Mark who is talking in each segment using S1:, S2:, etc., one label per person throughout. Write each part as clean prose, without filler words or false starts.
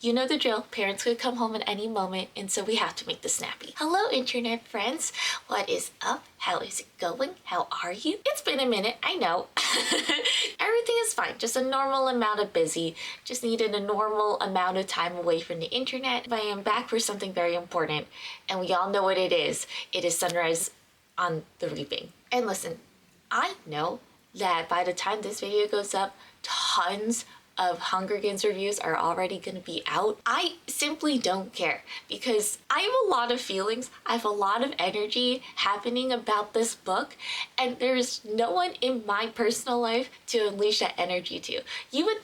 S1: You know the drill, parents could come home at any moment, and so we have to make this snappy. Hello internet friends, what is up? How is it going? How are you? It's been a minute, I know. Everything is fine, just a normal amount of busy. Just needed a normal amount of time away from the internet. But I am back for something very important, and we all know what it is. It is Sunrise on the Reaping. And listen, I know that by the time this video goes up, tons of Hunger Games reviews are already gonna be out. I simply don't care because I have a lot of feelings, I have a lot of energy happening about this book, and there's no one in my personal life to unleash that energy to. You would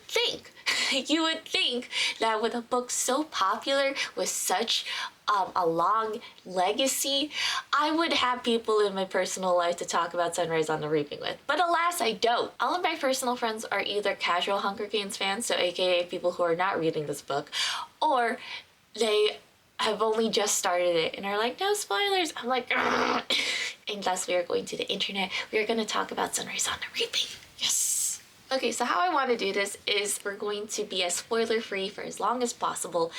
S1: think that with a book so popular, with such a long legacy, I would have people in my personal life to talk about Sunrise on the Reaping with. But alas, I don't. All of my personal friends are either casual Hunger Games fans, so aka people who are not reading this book, or they have only just started it and are like, no spoilers. I'm like, ugh. And thus we are going to the internet. We are going to talk about Sunrise on the Reaping. Yes. Okay, so how I want to do this is we're going to be as spoiler-free for as long as possible,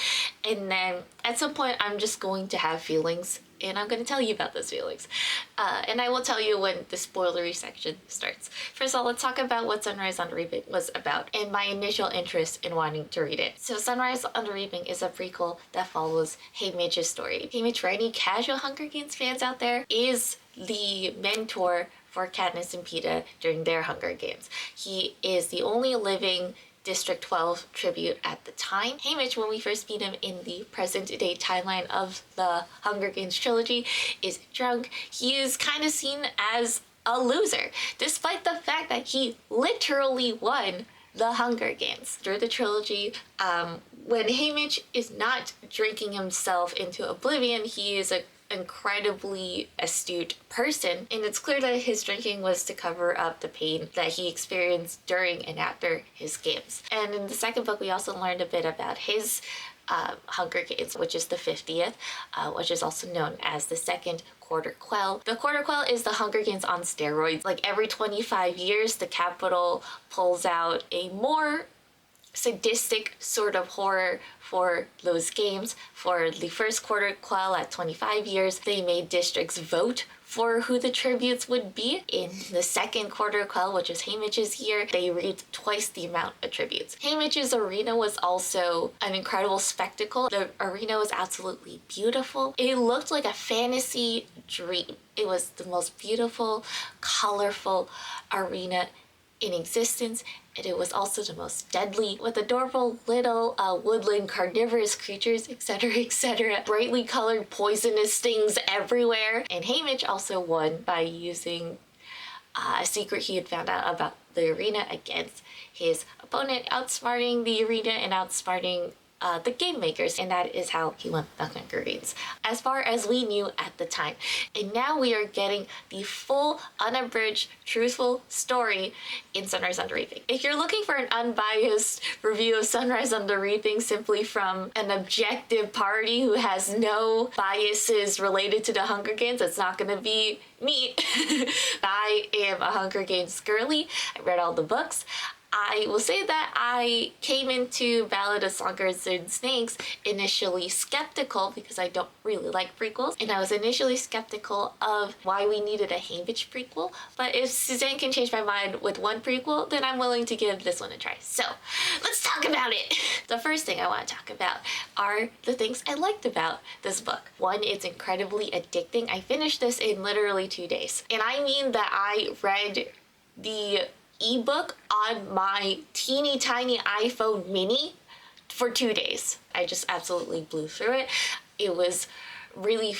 S1: and then at some point I'm just going to have feelings, and I'm going to tell you about those feelings. And I will tell you when the spoilery section starts. First of all, let's talk about what Sunrise on the Reaping was about and my initial interest in wanting to read it. So Sunrise on the Reaping is a prequel that follows Haymitch's story. Haymitch, for any casual Hunger Games fans out there, is the mentor for Katniss and Peeta during their Hunger Games. He is the only living District 12 tribute at the time. Haymitch, when we first meet him in the present-day timeline of the Hunger Games trilogy, is drunk. He is kind of seen as a loser, despite the fact that he literally won the Hunger Games. Through the trilogy, when Haymitch is not drinking himself into oblivion, he is a incredibly astute person, and it's clear that his drinking was to cover up the pain that he experienced during and after his games. And in the second book, we also learned a bit about his Hunger Games, which is the 50th, which is also known as the second Quarter Quell. The Quarter Quell is the Hunger Games on steroids. Like every 25 years, the Capitol pulls out a more sadistic sort of horror for those games. For the first Quarter Quell at 25 years, they made districts vote for who the tributes would be. In the second Quarter Quell, which is Haymitch's year, they reaped twice the amount of tributes. Haymitch's arena was also an incredible spectacle. The arena was absolutely beautiful. It looked like a fantasy dream. It was the most beautiful, colorful arena in existence, and it was also the most deadly, with adorable little woodland carnivorous creatures, etc., brightly colored poisonous things everywhere. And Haymitch also won by using a secret he had found out about the arena against his opponent, outsmarting the arena and outsmarting the game makers, and that is how he won the Hunger Games, as far as we knew at the time. And now we are getting the full, unabridged, truthful story in Sunrise on the Reaping. If you're looking for an unbiased review of Sunrise on the Reaping simply from an objective party who has no biases related to the Hunger Games, it's not gonna be me. I am a Hunger Games girly. I read all the books. I will say that I came into Ballad of Songbirds and Snakes initially skeptical because I don't really like prequels, and I was initially skeptical of why we needed a Haymitch prequel, but if Suzanne can change my mind with one prequel, then I'm willing to give this one a try. So let's talk about it. The first thing I want to talk about are the things I liked about this book. One, it's incredibly addicting. I finished this in literally 2 days, and I mean that I read the ebook on my teeny tiny iPhone mini for 2 days. I just absolutely blew through it. It was really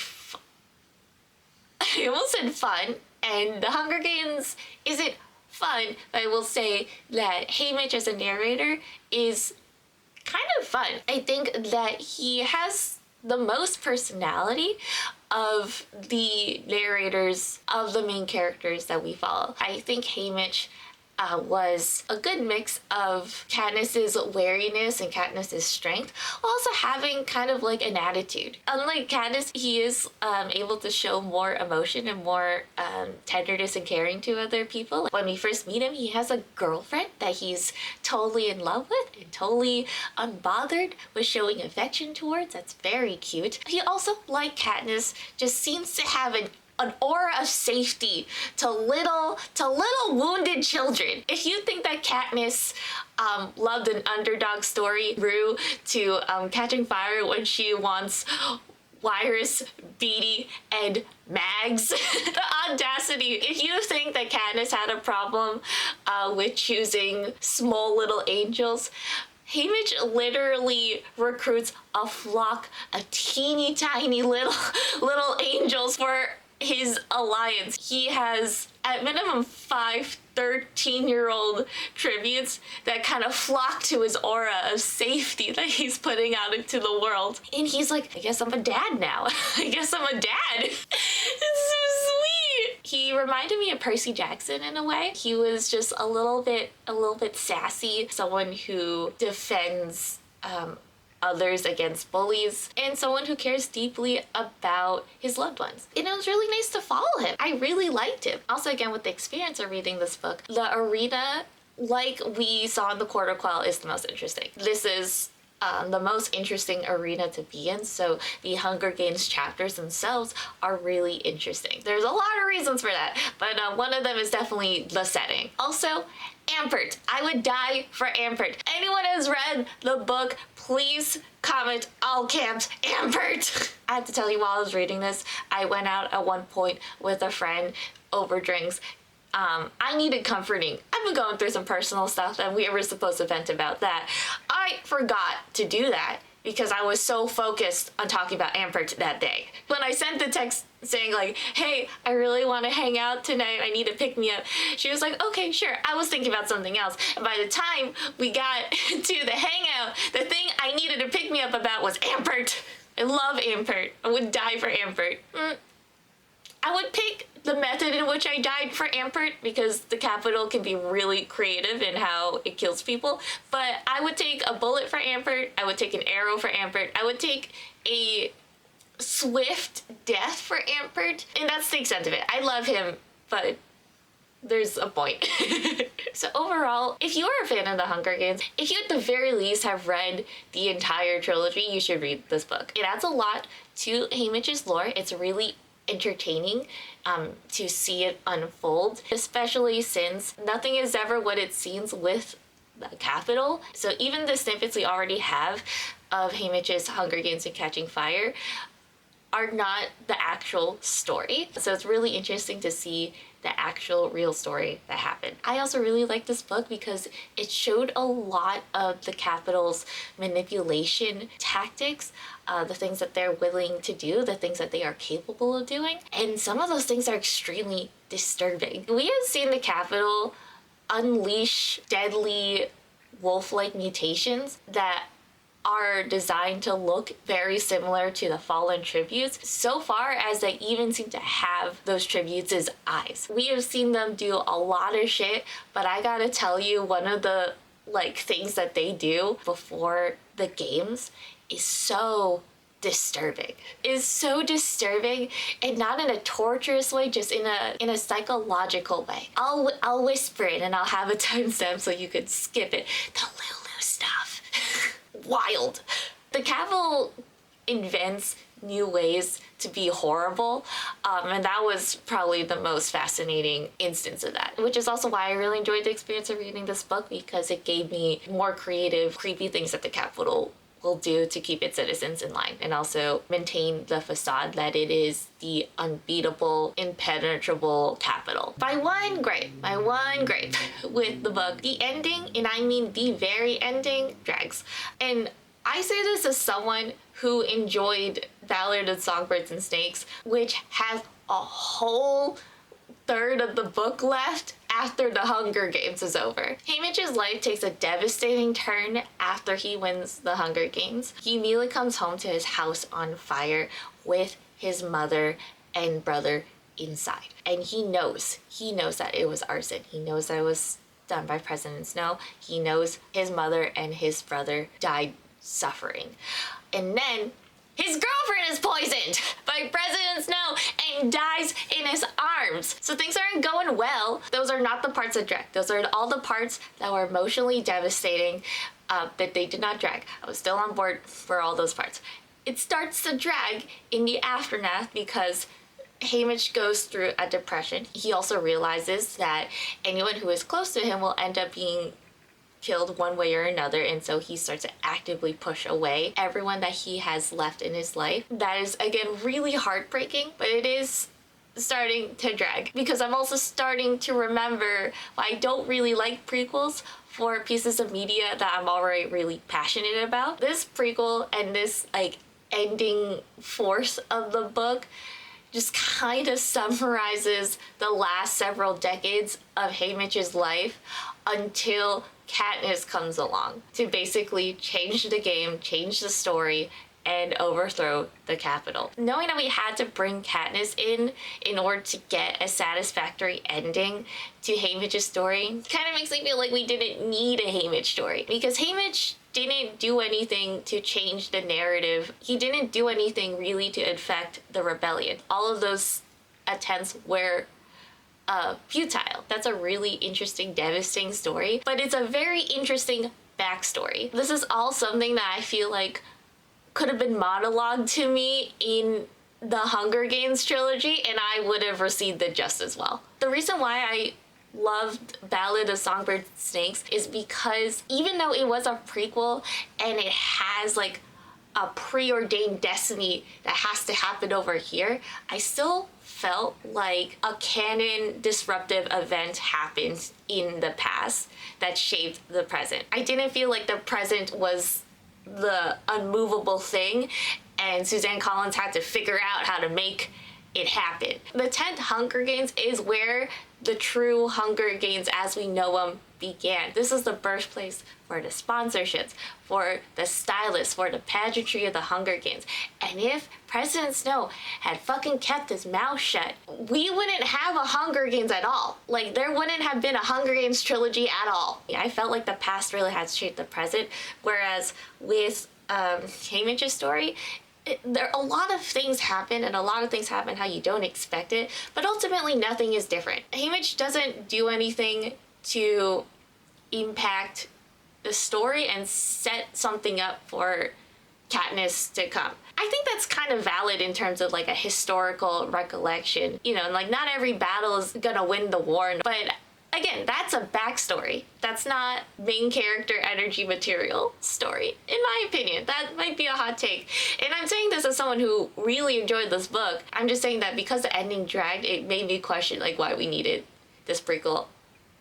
S1: I almost said fun, and the Hunger Games isn't fun, but I will say that Haymitch as a narrator is kind of fun. I think that he has the most personality of the narrators, of the main characters that we follow. I think Haymitch was a good mix of Katniss's wariness and Katniss's strength, while also having kind of like an attitude. Unlike Katniss, he is able to show more emotion and more tenderness and caring to other people. When we first meet him, he has a girlfriend that he's totally in love with and totally unbothered with showing affection towards. That's very cute. He also, like Katniss, just seems to have an aura of safety to little wounded children. If you think that Katniss loved an underdog story through to catching fire when she wants Wirus, Beetee, and Mags. The audacity. If you think that Katniss had a problem with choosing small little angels, Haymitch literally recruits a flock of teeny tiny little angels for his alliance. He has at minimum 5 13-year-old tributes that kind of flock to his aura of safety that he's putting out into the world. And he's like, I guess I'm a dad now. I guess I'm a dad. It's so sweet. He reminded me of Percy Jackson in a way. He was just a little bit sassy, someone who defends others against bullies, and someone who cares deeply about his loved ones. And it was really nice to follow him. I really liked him. Also, again, with the experience of reading this book, the arena, like we saw in the Court of Quell, is the most interesting. This is the most interesting arena to be in, so the Hunger Games chapters themselves are really interesting. There's a lot of reasons for that, but one of them is definitely the setting. Also, Ampert. I would die for Ampert. Anyone has read the book, please comment all caps Ampert. I have to tell you, while I was reading this, I went out at one point with a friend over drinks. I needed comforting. I've been going through some personal stuff and we were supposed to vent about that. I forgot to do that because I was so focused on talking about Ampert that day. When I sent the text saying like, hey, I really want to hang out tonight, I need to pick me up, she was like, okay, sure. I was thinking about something else. And by the time we got to the hangout, the thing I needed to pick me up about was Ampert. I love Ampert. I would die for Ampert. I would pick the method in which I died for Ampert because the Capitol can be really creative in how it kills people. But I would take a bullet for Ampert. I would take an arrow for Ampert. I would take a swift death for Ampert. And that's the extent of it. I love him, but there's a point. So overall, if you are a fan of the Hunger Games, if you at the very least have read the entire trilogy, you should read this book. It adds a lot to Haymitch's lore. It's really entertaining to see it unfold, especially since nothing is ever what it seems with the Capitol. So even the snippets we already have of Haymitch's Hunger Games and Catching Fire are not the actual story. So it's really interesting to see the actual real story that happened. I also really like this book because it showed a lot of the Capitol's manipulation tactics, the things that they're willing to do, the things that they are capable of doing. And some of those things are extremely disturbing. We have seen the Capitol unleash deadly wolf-like mutations that are designed to look very similar to the fallen tributes, so far as they even seem to have those tributes as eyes. We have seen them do a lot of shit, but I gotta tell you, one of the things that they do before the games is so disturbing. Is so disturbing, and not in a torturous way, just in a psychological way. I'll whisper it and I'll have a timestamp so you could skip it. The Lulu stuff. Wild. The Capitol invents new ways to be horrible, and that was probably the most fascinating instance of that, which is also why I really enjoyed the experience of reading this book, because it gave me more creative, creepy things that the Capitol will do to keep its citizens in line and also maintain the facade that it is the unbeatable, impenetrable Capitol. My one gripe with the book, the ending, and I mean the very ending, drags. And I say this as someone who enjoyed Ballad of Songbirds and Snakes, which has a whole third of the book left after the Hunger Games is over. Haymitch's life takes a devastating turn after he wins the Hunger Games. He immediately comes home to his house on fire with his mother and brother inside. And he knows that it was arson. He knows that it was done by President Snow. He knows his mother and his brother died suffering. And then his girlfriend is poisoned by President Snow and dies in his arms. So things aren't going well. Those are not the parts that drag. Those are all the parts that were emotionally devastating, that they did not drag. I was still on board for all those parts. It starts to drag in the aftermath because Haymitch goes through a depression. He also realizes that anyone who is close to him will end up being killed one way or another, and so he starts to actively push away everyone that he has left in his life. That is, again, really heartbreaking, but it is starting to drag because I'm also starting to remember why I don't really like prequels for pieces of media that I'm already really passionate about. This prequel and this like ending force of the book just kind of summarizes the last several decades of Haymitch's life until Katniss comes along to basically change the game, change the story, and overthrow the Capitol. Knowing that we had to bring Katniss in order to get a satisfactory ending to Haymitch's story kind of makes me feel like we didn't need a Haymitch story, because Haymitch didn't do anything to change the narrative. He didn't do anything really to affect the rebellion. All of those attempts were futile. That's a really interesting, devastating story, but it's a very interesting backstory. This is all something that I feel like could have been monologued to me in the Hunger Games trilogy, and I would have received it just as well. The reason why I loved Ballad of Songbird Snakes is because even though it was a prequel and it has like a preordained destiny that has to happen over here, I still felt like a canon disruptive event happened in the past that shaped the present. I didn't feel like the present was the unmovable thing and Suzanne Collins had to figure out how to make it happen. The 10th Hunger Games is where the true Hunger Games as we know them began. This is the birthplace for the sponsorships, for the stylists, for the pageantry of the Hunger Games. And if President Snow had fucking kept his mouth shut, we wouldn't have a Hunger Games at all. Like, there wouldn't have been a Hunger Games trilogy at all. I felt like the past really had shaped the present, whereas with Haymitch's story, there a lot of things happen, and a lot of things happen how you don't expect it, but ultimately nothing is different. Haymitch doesn't do anything to impact the story and set something up for Katniss to come. I think that's kind of valid in terms of like a historical recollection. You know, like not every battle is gonna win the war, but again, that's a backstory. That's not main character energy material story, in my opinion. That might be a hot take. And I'm saying this as someone who really enjoyed this book. I'm just saying that because the ending dragged, it made me question like why we needed this prequel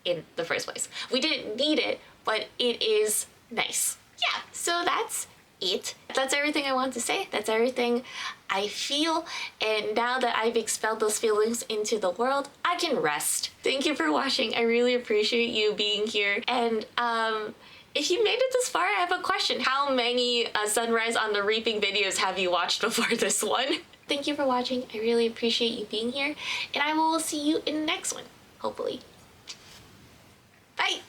S1: in the first place. We didn't need it, but it is nice. Yeah, so that's it. That's everything I want to say. That's everything I feel. And now that I've expelled those feelings into the world, I can rest. Thank you for watching. I really appreciate you being here. And if you made it this far, I have a question. How many Sunrise on the Reaping videos have you watched before this one? Thank you for watching. I really appreciate you being here. And I will see you in the next one, hopefully. Bye!